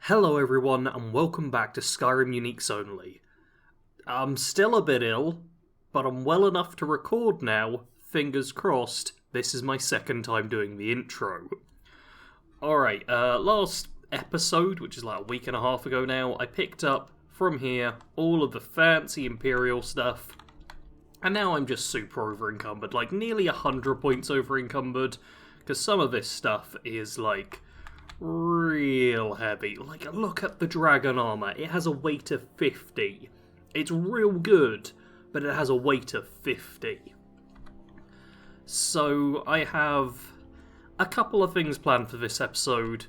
Hello everyone and welcome back to Skyrim Uniques Only. I'm still a bit ill, but I'm well enough to record now. Fingers crossed, this is my second time doing the intro. Alright, last episode, which is like a week and a half ago now, I picked up from here all of the fancy Imperial stuff, and now I'm just super over encumbered, like nearly 100 points over encumbered, because some of this stuff is like real heavy. Like, look at the dragon armour. It has a weight of 50. It's real good, but it has a weight of 50. So I have a couple of things planned for this episode,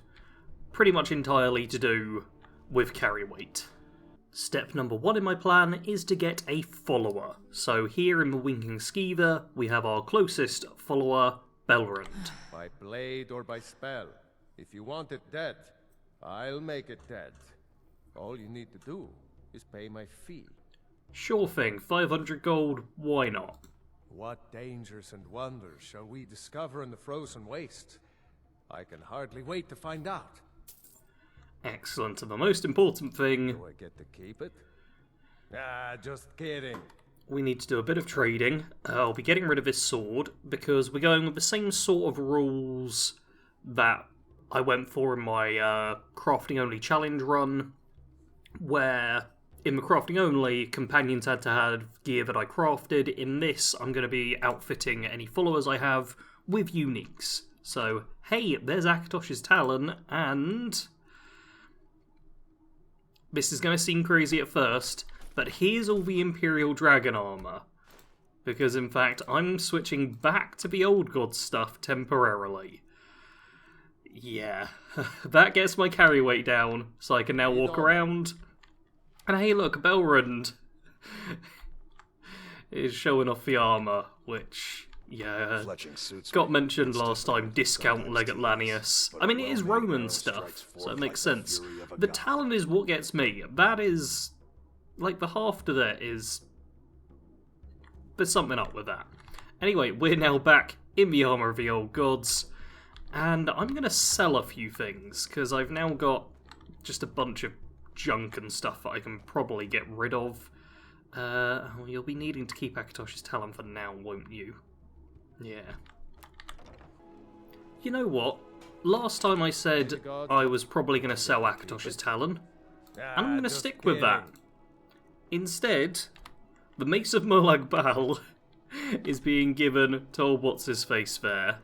pretty much entirely to do with carry weight. Step number 1 in my plan is to get a follower. So here in the Winking Skeever, we have our closest follower, Belrand. By blade or by spell. If you want it dead, I'll make it dead. All you need to do is pay my fee. Sure thing, 500 gold, why not? What dangers and wonders shall we discover in the frozen waste? I can hardly wait to find out. Excellent, and the most important thing... Do I get to keep it? Just kidding. We need to do a bit of trading. I'll be getting rid of this sword, because we're going with the same sort of rules that I went for in my crafting only challenge run, where in the crafting only, companions had to have gear that I crafted. In this, I'm going to be outfitting any followers I have with uniques. So, hey, there's Akatosh's Talon, and this is going to seem crazy at first, but here's all the Imperial Dragon armour. Because, in fact, I'm switching back to the Old God stuff temporarily. Yeah, that gets my carry weight down, so I can now walk around. And hey look, Belrand is showing off the armour, which, yeah, got mentioned last time, discount leg at Lanius. I mean, it is Roman stuff, so it makes sense. The Talon is what gets me. That is, like, the half to that is... there's something up with that. Anyway, we're now back in the armour of the Old Gods. And I'm going to sell a few things, because I've now got just a bunch of junk and stuff that I can probably get rid of. You'll be needing to keep Akatosh's Talon for now, won't you? Yeah. You know what? Last time I said I was probably going to sell Akatosh's Talon, and I'm going to stick with that. Instead, the Mace of Molag Bal is being given to old what's-his-face there,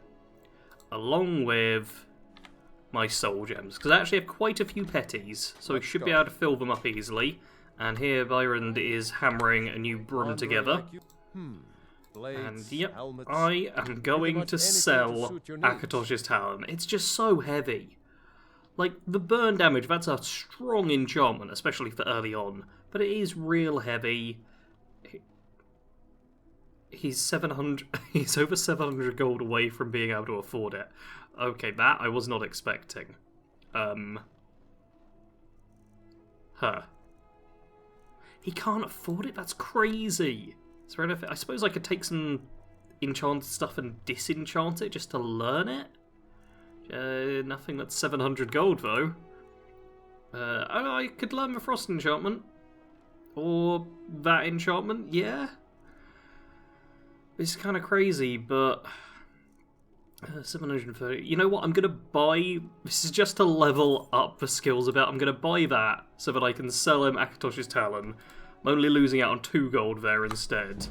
along with my soul gems, because I actually have quite a few petties, so I should be able to fill them up easily. And here Byron is hammering a new broom together. And yep, I am going to sell Akatosh's Talon. It's just so heavy. Like, the burn damage, that's a strong enchantment, especially for early on, but it is real heavy. He's 700. He's over 700 gold away from being able to afford it. Okay, that I was not expecting. He can't afford it? That's crazy. Is there anything? I suppose I could take some enchanted stuff and disenchant it just to learn it? Nothing that's 700 gold, though. I could learn the Frost enchantment. Or that enchantment, yeah? It's kind of crazy, but 730. You know what? I'm going to buy... This is just to level up the skills a bit. I'm going to buy that so that I can sell him Akatosh's Talon. I'm only losing out on 2 gold there instead.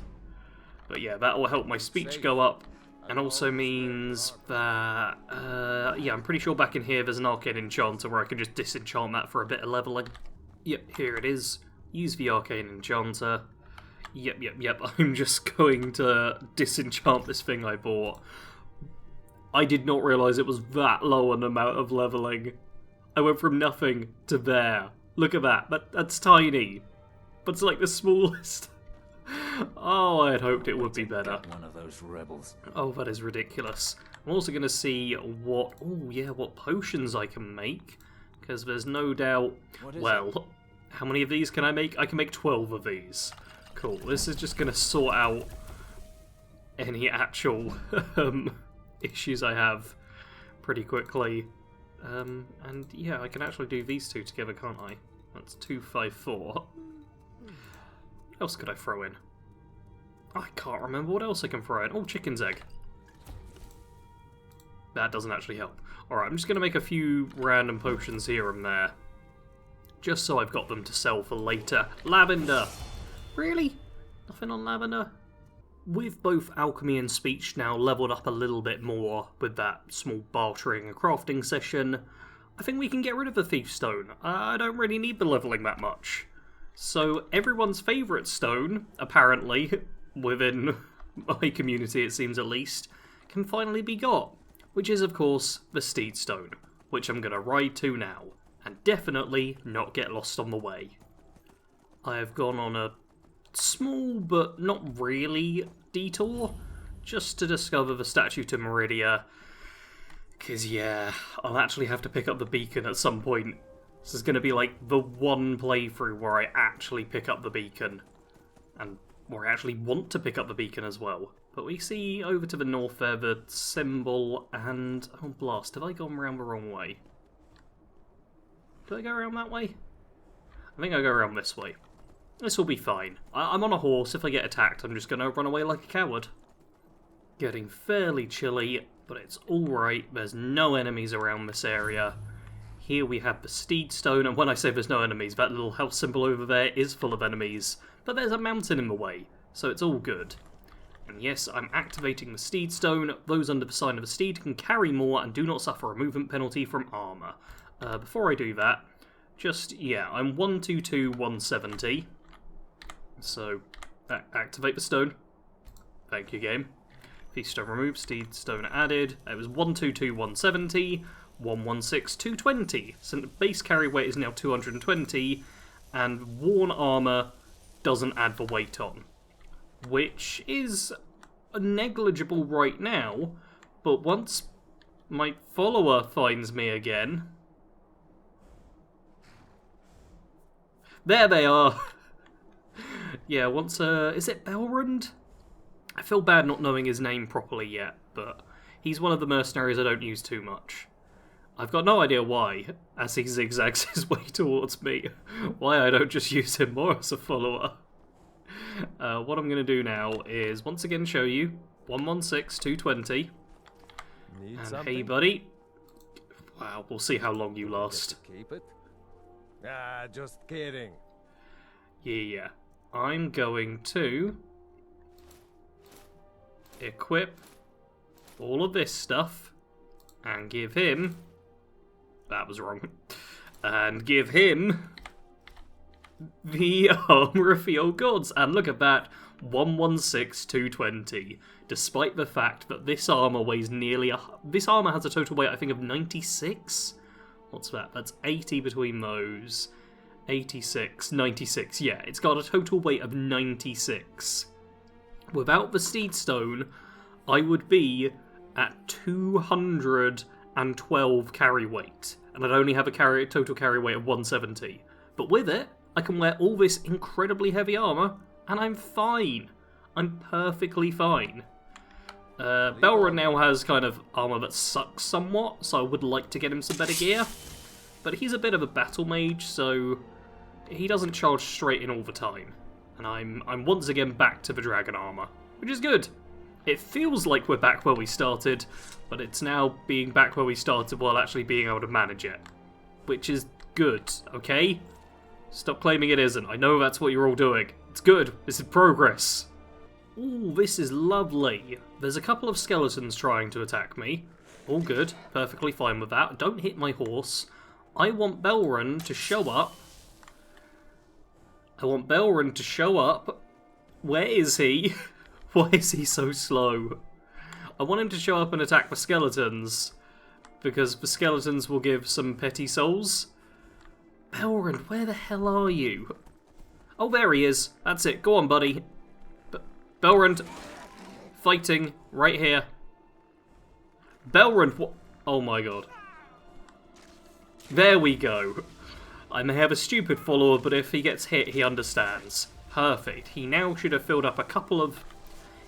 But yeah, that will help my speech go up. And also means that... yeah, I'm pretty sure back in here there's an Arcane Enchanter where I can just disenchant that for a bit of leveling. Yep, here it is. Use the Arcane Enchanter. Yep, I'm just going to disenchant this thing I bought. I did not realise it was that low an amount of levelling. I went from nothing to there. Look at that, that's tiny. But it's like the smallest. Oh, I had hoped it would be better. One of those rebels. Oh, that is ridiculous. I'm also going to see what potions I can make. Because there's no doubt... Well, how many of these can I make? I can make 12 of these. Cool, this is just going to sort out any actual issues I have pretty quickly. And yeah, I can actually do these two together, can't I? That's 254. What else could I throw in? I can't remember what else I can throw in. Oh, chicken's egg. That doesn't actually help. Alright, I'm just going to make a few random potions here and there. Just so I've got them to sell for later. Lavender! Really? Nothing on lavender? With both alchemy and speech now leveled up a little bit more with that small bartering and crafting session, I think we can get rid of the Thief Stone. I don't really need the leveling that much. So everyone's favourite stone, apparently, within my community it seems at least, can finally be got. Which is, of course, the Steed Stone, which I'm going to ride to now, and definitely not get lost on the way. I have gone on a small, but not really, detour, just to discover the statue to Meridia, because yeah, I'll actually have to pick up the beacon at some point. This is going to be like the one playthrough where I actually pick up the beacon, and where I actually want to pick up the beacon as well. But we see over to the north there the symbol and... oh blast, have I gone around the wrong way? Did I go around that way? I think I go around this way. This will be fine. I'm on a horse. If I get attacked, I'm just going to run away like a coward. Getting fairly chilly, but it's alright. There's no enemies around this area. Here we have the Steed Stone, and when I say there's no enemies, that little health symbol over there is full of enemies. But there's a mountain in the way, so it's all good. And yes, I'm activating the Steed Stone. Those under the sign of a steed can carry more and do not suffer a movement penalty from armour. Before I do that, just, yeah, I'm 122, 170. So, activate the stone. Thank you, game. Thief Stone removed, Steed Stone added. It was 122, 170, 116, 220. So the base carry weight is now 220, and worn armour doesn't add the weight on. Which is negligible right now, but once my follower finds me again... there they are! Yeah, once, is it Belrund? I feel bad not knowing his name properly yet, but he's one of the mercenaries I don't use too much. I've got no idea why, as he zigzags his way towards me, why I don't just use him more as a follower. What I'm going to do now is once again show you 116, 220. Need and something? hey, buddy. Wow, we'll see how long you last. Keep it? Ah, just kidding. Yeah. I'm going to equip all of this stuff and give him... that was wrong. And give him the Armour of the Old Gods. And look at that, 116, 220. Despite the fact that this armour weighs nearly... this armour has a total weight, I think, of 96? What's that? That's 80 between those. 86, 96. Yeah, it's got a total weight of 96. Without the Steed Stone, I would be at 212 carry weight. And I'd only have a total carry weight of 170. But with it, I can wear all this incredibly heavy armour, and I'm fine. I'm perfectly fine. Belrund now has kind of armour that sucks somewhat, so I would like to get him some better gear. But he's a bit of a battle mage, so he doesn't charge straight in all the time. And I'm once again back to the dragon armour, which is good. It feels like we're back where we started, but it's now being back where we started while actually being able to manage it. Which is good, okay? Stop claiming it isn't. I know that's what you're all doing. It's good. This is progress. Ooh, this is lovely. There's a couple of skeletons trying to attack me. All good. Perfectly fine with that. Don't hit my horse. I want Belrund to show up. Where is he? Why is he so slow? I want him to show up and attack the skeletons, because the skeletons will give some petty souls. Belrund, where the hell are you? Oh, there he is. That's it. Go on, buddy. Belrund, fighting right here. Belrund, what? Oh my god. There we go. I may have a stupid follower, but if he gets hit, he understands. Perfect. He now should have filled up a couple of...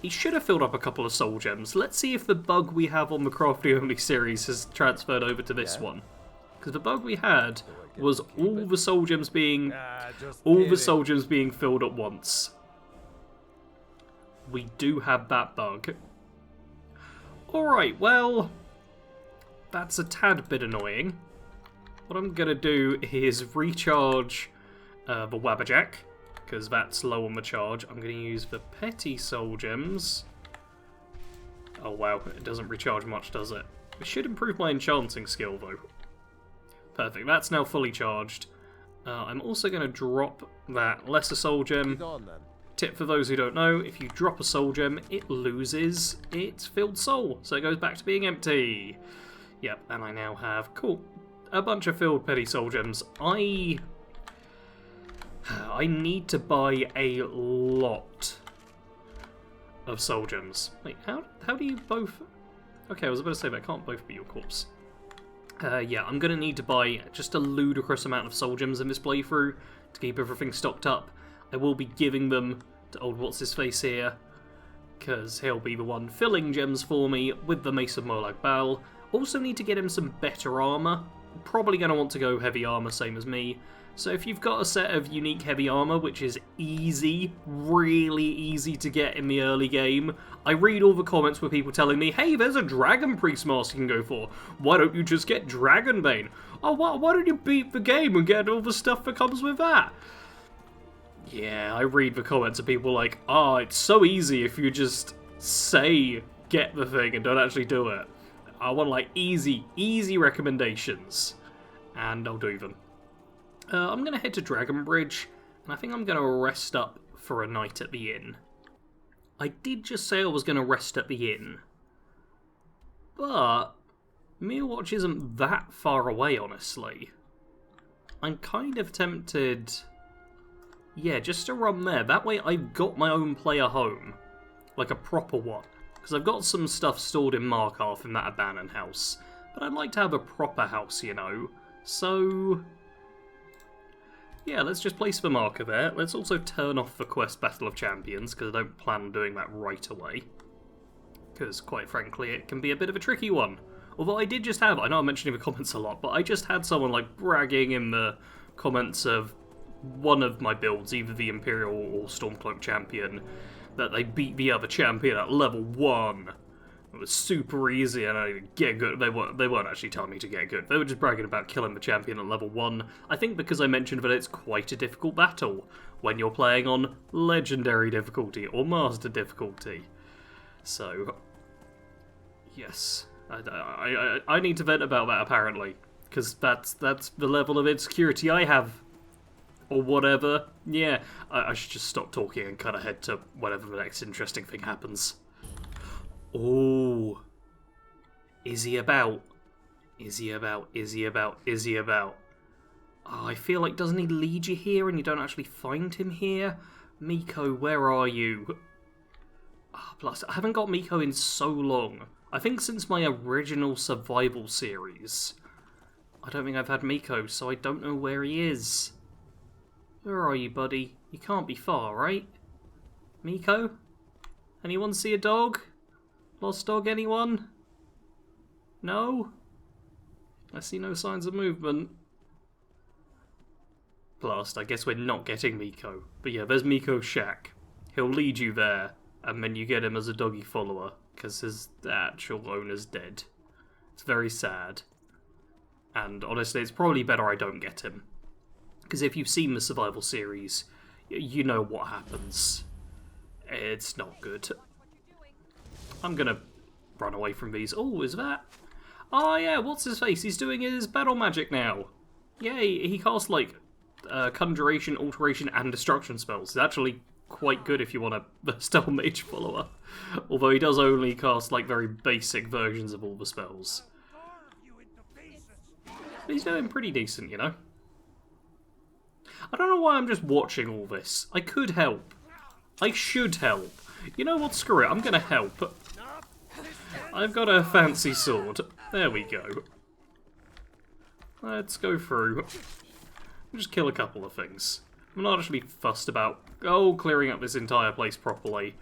he should have filled up a couple of soul gems. Let's see if the bug we have on the Crafty Only series has transferred over to this one. Because the bug we had was all the soul gems being filled at once. We do have that bug. Alright, well, that's a tad bit annoying. What I'm going to do is recharge the Wabberjack, because that's low on the charge. I'm going to use the petty soul gems. Oh wow, it doesn't recharge much, does it? It should improve my enchanting skill, though. Perfect, that's now fully charged. I'm also going to drop that lesser soul gem. Tip for those who don't know, if you drop a soul gem, it loses its filled soul, so it goes back to being empty. Yep, and I now have, cool, a bunch of filled petty soul gems. I need to buy a lot of soul gems. Wait, how do you both... Okay, I was about to say that can't both be your corpse. Yeah, I'm going to need to buy just a ludicrous amount of soul gems in this playthrough to keep everything stocked up. I will be giving them to old what's-his-face here, because he'll be the one filling gems for me with the Mace of Molag Bal. Also need to get him some better armour. Probably going to want to go heavy armour, same as me. So if you've got a set of unique heavy armour, which is easy, really easy to get in the early game, I read all the comments with people telling me, hey, there's a Dragon Priest mask you can go for. Why don't you just get Dragonbane? Oh, why don't you beat the game and get all the stuff that comes with that? Yeah, I read the comments of people like, oh, it's so easy if you just say get the thing and don't actually do it. I want, like, easy recommendations, and I'll do them. I'm going to head to Dragonbridge, and I think I'm going to rest up for a night at the inn. I did just say I was going to rest at the inn, but Mealwatch isn't that far away, honestly. I'm kind of tempted, yeah, just to run there. That way I've got my own player home, like a proper one, because I've got some stuff stored in Markarth in that abandoned house, but I'd like to have a proper house, you know, so... yeah, let's just place the marker there. Let's also turn off the quest Battle of Champions, because I don't plan on doing that right away. Because, quite frankly, it can be a bit of a tricky one. Although I did just have, I know I'm mentioning the comments a lot, but I just had someone, like, bragging in the comments of one of my builds, either the Imperial or Stormcloak Champion, that they beat the other champion at level 1. It was super easy and I didn't get good. They weren't actually telling me to get good. They were just bragging about killing the champion at level 1. I think because I mentioned that it's quite a difficult battle when you're playing on Legendary difficulty or Master difficulty. So, yes. I need to vent about that apparently. Because that's the level of insecurity I have. Or whatever. Yeah, I should just stop talking and cut ahead to whatever the next interesting thing happens. Oh, is he about? Is he about? Is he about? Is he about? Oh, I feel like, doesn't he lead you here and you don't actually find him here? Miko, where are you? Oh, plus, I haven't got Miko in so long. I think since my original survival series. I don't think I've had Miko, so I don't know where he is. Where are you, buddy? You can't be far, right? Miko? Anyone see a dog? Lost dog, anyone? No? I see no signs of movement. Blast, I guess we're not getting Miko. But yeah, there's Miko's shack. He'll lead you there, and then you get him as a doggy follower, because his actual owner's dead. It's very sad. And honestly, it's probably better I don't get him. Because if you've seen the survival series, you know what happens. It's not good. I'm gonna run away from these. Oh, is that? Oh yeah, what's his face? He's doing his battle magic now. Yay, he casts like conjuration, alteration, and destruction spells. It's actually quite good if you want a Stone Mage follower. Although he does only cast like very basic versions of all the spells. But he's doing pretty decent, you know. I don't know why I'm just watching all this. I could help. I should help. You know what, screw it, I'm gonna help. I've got a fancy sword. There we go. Let's go through. Just kill a couple of things. I'm not actually fussed about, clearing up this entire place properly.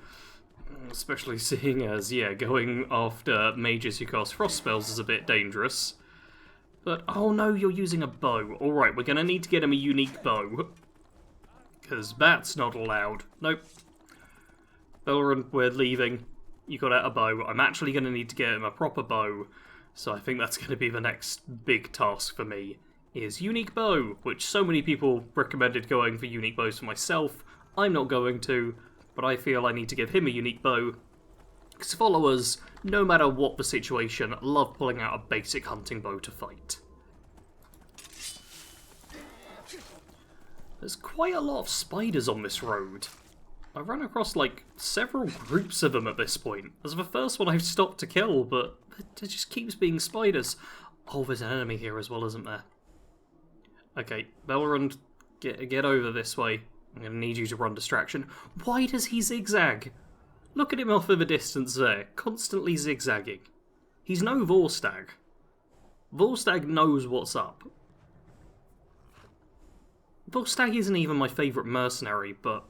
Especially seeing as, yeah, going after mages who cast frost spells is a bit dangerous. But, oh no, you're using a bow. Alright, we're gonna need to get him a unique bow. Because that's not allowed. Nope. Belrun, we're leaving. You got out a bow. I'm actually gonna need to get him a proper bow. So I think that's gonna be the next big task for me. Is unique bow, which so many people recommended going for unique bows for myself. I'm not going to, but I feel I need to give him a unique bow. Because followers, no matter what the situation, love pulling out a basic hunting bow to fight. There's quite a lot of spiders on this road. I've run across, like, several groups of them at this point. As the first one I've stopped to kill, but there just keeps being spiders. Oh, there's an enemy here as well, isn't there? Okay, Belrund, get over this way. I'm going to need you to run distraction. Why does he zigzag? Look at him off in the distance there, constantly zigzagging. He's no Vorstag. Vorstag knows what's up. Vorstag isn't even my favourite mercenary, but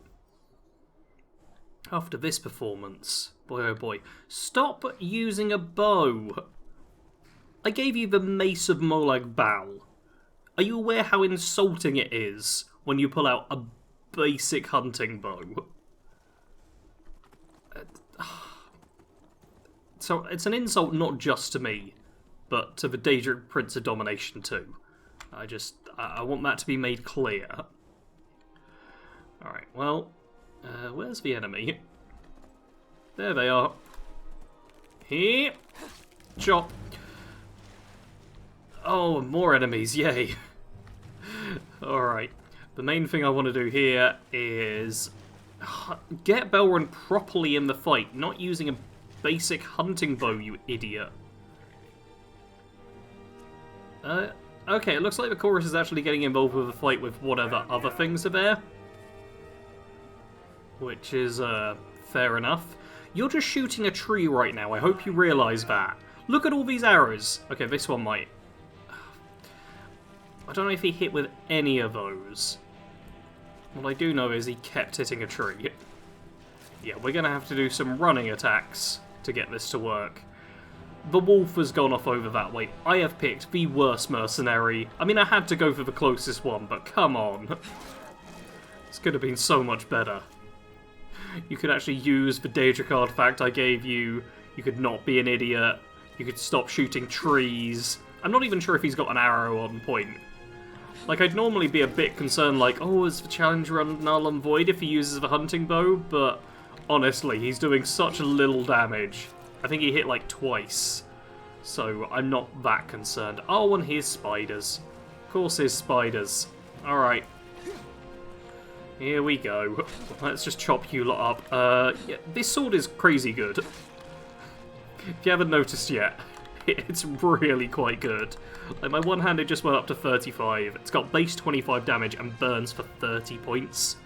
after this performance, boy oh boy, stop using a bow. I gave you the Mace of Molag Bal. Are you aware how insulting it is when you pull out a basic hunting bow? So it's an insult not just to me, but to the Daedric Prince of Domination too. I want that to be made clear. Alright, well, where's the enemy? There they are. Here. Chop. Oh, more enemies, yay. Alright, the main thing I want to do here is get Belrun properly in the fight, not using a basic hunting bow, you idiot. Okay, it looks like the chorus is actually getting involved with the fight with whatever other things are there. Which is, fair enough. You're just shooting a tree right now, I hope you realise that. Look at all these arrows. Okay, this one might. I don't know if he hit with any of those. What I do know is he kept hitting a tree. Yeah, we're going to have to do some running attacks to get this to work. The wolf has gone off over that way. I have picked the worst mercenary. I mean, I had to go for the closest one, but come on. This could have been so much better. You could actually use the Daedric artifact I gave you. You could not be an idiot. You could stop shooting trees. I'm not even sure if he's got an arrow on point. Like, I'd normally be a bit concerned, like, oh, is the challenge run null and void if he uses the hunting bow? But honestly, he's doing such little damage. I think he hit like twice. So I'm not that concerned. Oh, and here's spiders. Of course here's spiders. Alright. Here we go. Let's just chop you lot up. Yeah, this sword is crazy good. If you haven't noticed yet, it's really quite good. Like, my one-handed just went up to 35. It's got base 25 damage and burns for 30 points.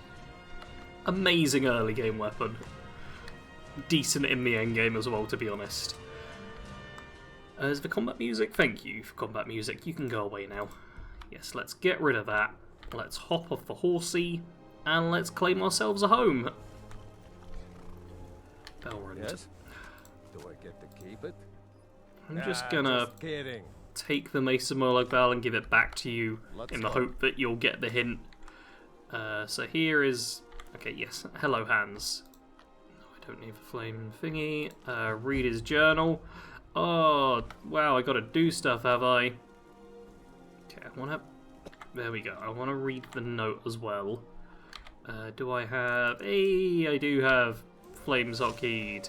Amazing early game weapon. Decent in the end game as well, to be honest. As the combat music, thank you for combat music. You can go away now. Yes, let's get rid of that. Let's hop off the horsey, and let's claim ourselves a home. Belrund. Yes? Do I get to keep it? I'm just gonna kidding. take the Mace of Molag Bal and give it back to you Let's in the go. hope that you'll get the hint. So here is... Okay, yes. Hello, Hans. I don't need the flame thingy. Read his journal. Oh, wow, I gotta do stuff, have I? Okay, I wanna... There we go. I wanna read the note as well. Do I have... Hey, I do have flames hotkeeyed.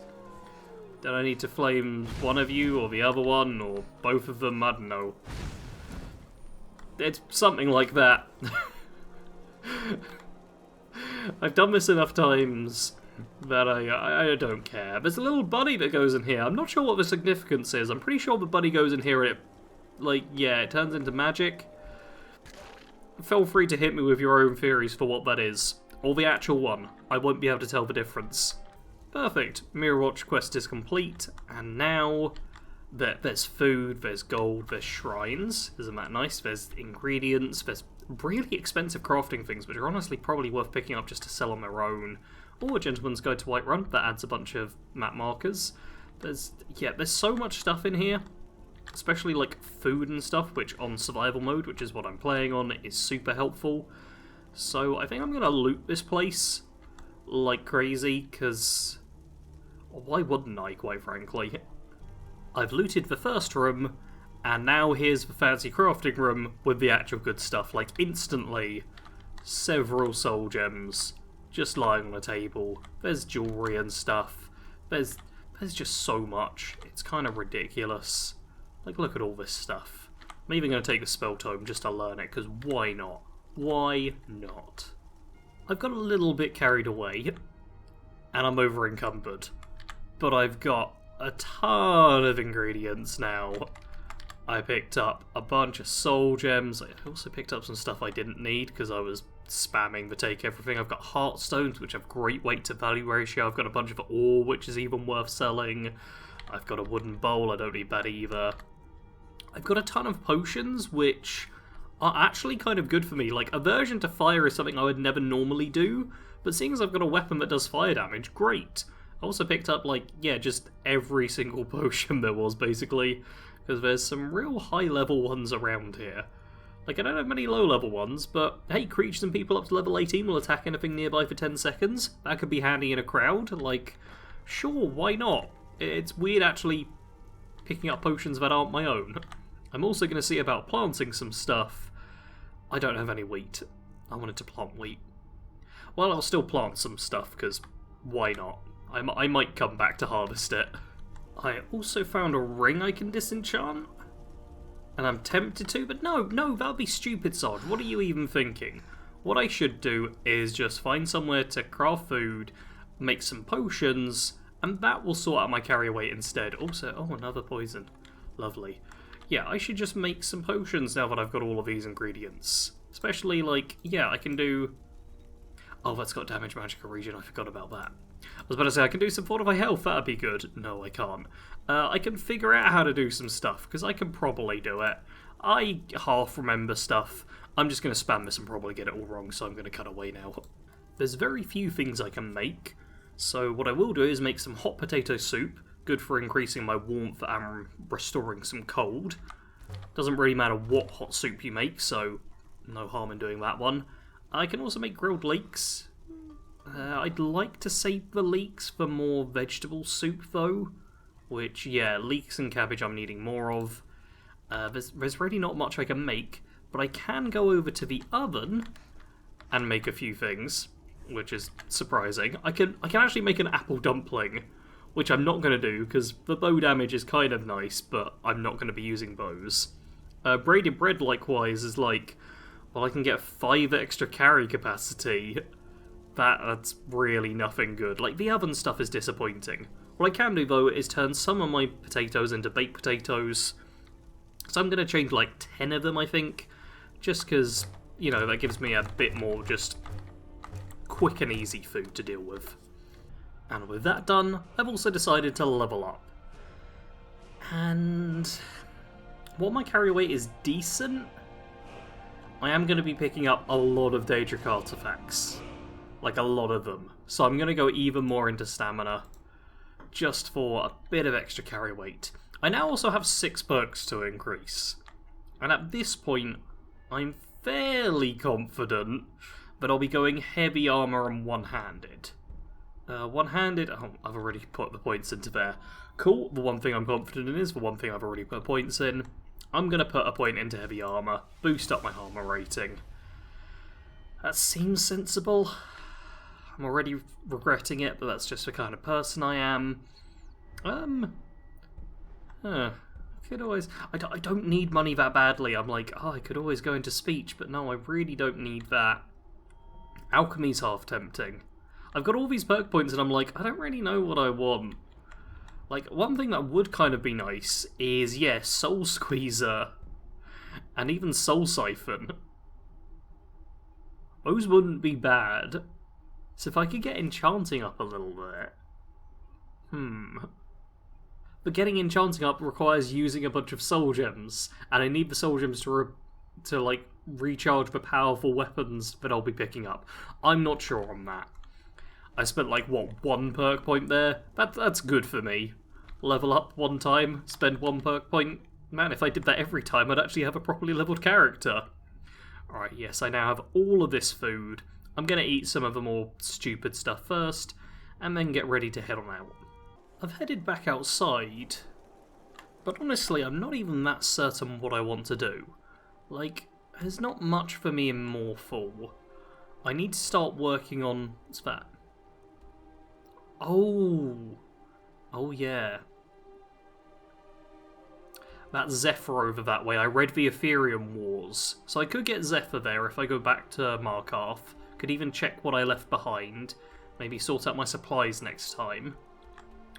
Did I need to flame one of you, or the other one, or both of them? I don't know. It's something like that. I've done this enough times that I don't care. There's a little buddy that goes in here. I'm not sure what the significance is. I'm pretty sure the buddy goes in here and it, like, yeah, it turns into magic. Feel free to hit me with your own theories for what that is. Or the actual one. I won't be able to tell the difference. Perfect. Mirror Watch quest is complete. And now there's food, there's gold, there's shrines. Isn't that nice? There's ingredients, there's really expensive crafting things, which are honestly probably worth picking up just to sell on their own. Or a Gentleman's Guide to Whiterun, that adds a bunch of map markers. There's so much stuff in here. especially like food and stuff, which on survival mode, which is what I'm playing on, is super helpful. So I think I'm going to loot this place like crazy, because why wouldn't I, quite frankly? I've looted the first room, and now here's the fancy crafting room with the actual good stuff. Like, instantly, several soul gems just lying on the table. There's jewellery and stuff. There's just so much. It's kind of ridiculous. Like, look at all this stuff. I'm even going to take the spell tome just to learn it, because why not? Why not? I've got a little bit carried away, and I'm over encumbered. But I've got a ton of ingredients now. I picked up a bunch of soul gems. I also picked up some stuff I didn't need because I was spamming the take everything. I've got heart stones, which have great weight to value ratio. I've got a bunch of ore, which is even worth selling. I've got a wooden bowl. I don't need that either. I've got a ton of potions, which are actually kind of good for me. Like, aversion to fire is something I would never normally do, but seeing as I've got a weapon that does fire damage, great. I also picked up, like, yeah, just every single potion there was, basically, because there's some real high-level ones around here. Like, I don't have many low-level ones, but hey, creatures and people up to level 18 will attack anything nearby for 10 seconds. That could be handy in a crowd. Like, sure, why not? It's weird, actually, picking up potions that aren't my own. I'm also going to see about planting some stuff. I don't have any wheat. I wanted to plant wheat. Well, I'll still plant some stuff, because why not? I might come back to harvest it. I also found a ring I can disenchant. And I'm tempted to, but no, that would be stupid, Sarge. What are you even thinking? What I should do is just find somewhere to craft food, make some potions, and that will sort out my carry weight instead. Also, oh, another poison. Lovely. Yeah, I should just make some potions now that I've got all of these ingredients. Especially, like, yeah, I can do... Oh, that's got damage magical region, I forgot about that. I was about to say, I can do some fortify health, that'd be good. No, I can't. I can figure out how to do some stuff, because I can probably do it. I half remember stuff. I'm just going to spam this and probably get it all wrong, so I'm going to cut away now. There's very few things I can make, so what I will do is make some hot potato soup, good for increasing my warmth and restoring some cold. Doesn't really matter what hot soup you make, so no harm in doing that one. I can also make grilled leeks. I'd like to save the leeks for more vegetable soup, though. Which, yeah, leeks and cabbage I'm needing more of. There's really not much I can make, but I can go over to the oven and make a few things, which is surprising. I can actually make an apple dumpling, which I'm not going to do, because the bow damage is kind of nice, but I'm not going to be using bows. Braided bread, likewise, is like, well, I can get 5 extra carry capacity. That's really nothing good. Like, the oven stuff is disappointing. What I can do, though, is turn some of my potatoes into baked potatoes. So I'm going to change, like, 10 of them, I think. Just because, you know, that gives me a bit more just quick and easy food to deal with. And with that done, I've also decided to level up. And while my carry weight is decent, I am going to be picking up a lot of Daedric artifacts. Like, a lot of them. So I'm going to go even more into stamina, just for a bit of extra carry weight. I now also have 6 perks to increase. And at this point, I'm fairly confident that I'll be going heavy armour and one-handed. One-handed, oh, I've already put the points into there. Cool, the one thing I'm confident in is the one thing I've already put points in. I'm going to put a point into heavy armour, boost up my armour rating. That seems sensible. I'm already regretting it, but that's just the kind of person I am. I could always... I don't need money that badly. I'm like, oh, I could always go into speech, but no, I really don't need that. Alchemy's half tempting. I've got all these perk points and I'm like, I don't really know what I want. Like, one thing that would kind of be nice is, yeah, Soul Squeezer and even Soul Siphon. Those wouldn't be bad. So if I could get enchanting up a little bit... But getting enchanting up requires using a bunch of soul gems, and I need the soul gems to like, recharge the powerful weapons that I'll be picking up. I'm not sure on that. I spent, like, what, 1 perk point there? That's good for me. Level up 1 time, spend 1 perk point. Man, if I did that every time, I'd actually have a properly leveled character. Alright, yes, I now have all of this food. I'm going to eat some of the more stupid stuff first, and then get ready to head on out. I've headed back outside, but honestly, I'm not even that certain what I want to do. Like, there's not much for me in Morphal. I need to start working on... What's that? Oh! Oh, yeah. That's Zephyr over that way. I read the Ethereum Wars, so I could get Zephyr there if I go back to Markarth. Could even check what I left behind. Maybe sort out my supplies next time.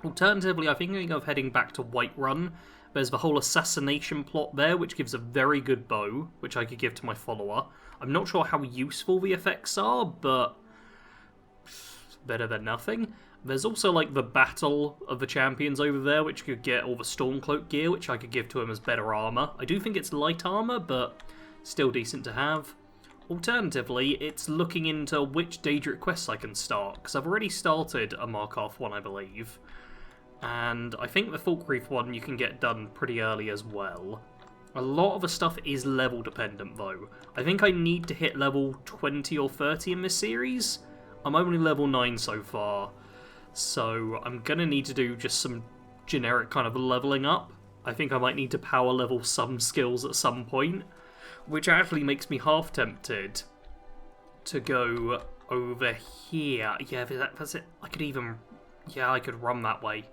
Alternatively, I'm thinking of heading back to Whiterun. There's the whole assassination plot there, which gives a very good bow, which I could give to my follower. I'm not sure how useful the effects are, but better than nothing. There's also, like, the Battle of the Champions over there, which could get all the Stormcloak gear, which I could give to him as better armour. I do think it's light armour, but still decent to have. Alternatively, it's looking into which Daedric quests I can start, because I've already started a Markarth one, I believe. And I think the Falkreath one you can get done pretty early as well. A lot of the stuff is level dependent, though. I think I need to hit level 20 or 30 in this series. I'm only level 9 so far, so I'm going to need to do just some generic kind of leveling up. I think I might need to power level some skills at some point, which actually makes me half tempted to go over here. Yeah, that's it. I could run that way.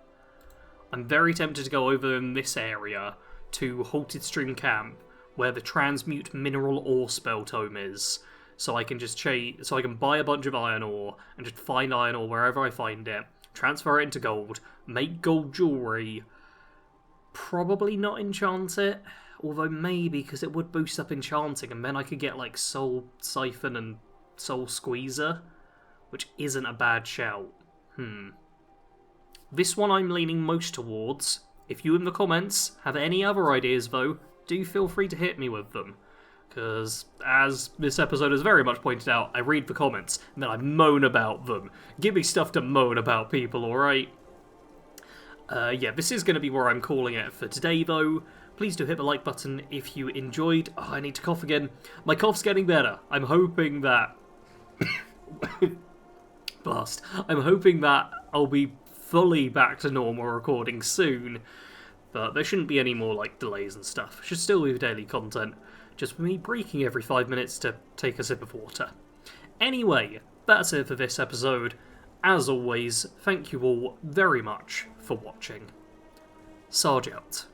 I'm very tempted to go over in this area to Halted Stream Camp, where the Transmute Mineral Ore spell tome is. So I can just so I can buy a bunch of iron ore and just find iron ore wherever I find it, transfer it into gold, make gold jewelry. Probably not enchant it, although maybe, because it would boost up enchanting, and then I could get like Soul Siphon and Soul Squeezer, which isn't a bad shout. This one I'm leaning most towards. If you in the comments have any other ideas though, do feel free to hit me with them. Because, as this episode has very much pointed out, I read the comments, and then I moan about them. Give me stuff to moan about, people, alright? Yeah, this is going to be where I'm calling it for today, though. Please do hit the like button if you enjoyed. Oh, I need to cough again. My cough's getting better. I'm hoping that... Blast. I'm hoping that I'll be fully back to normal recording soon. But there shouldn't be any more, like, delays and stuff. Should still be daily content. Just me breaking every 5 minutes to take a sip of water. Anyway, that's it for this episode. As always, thank you all very much for watching. Sarge out.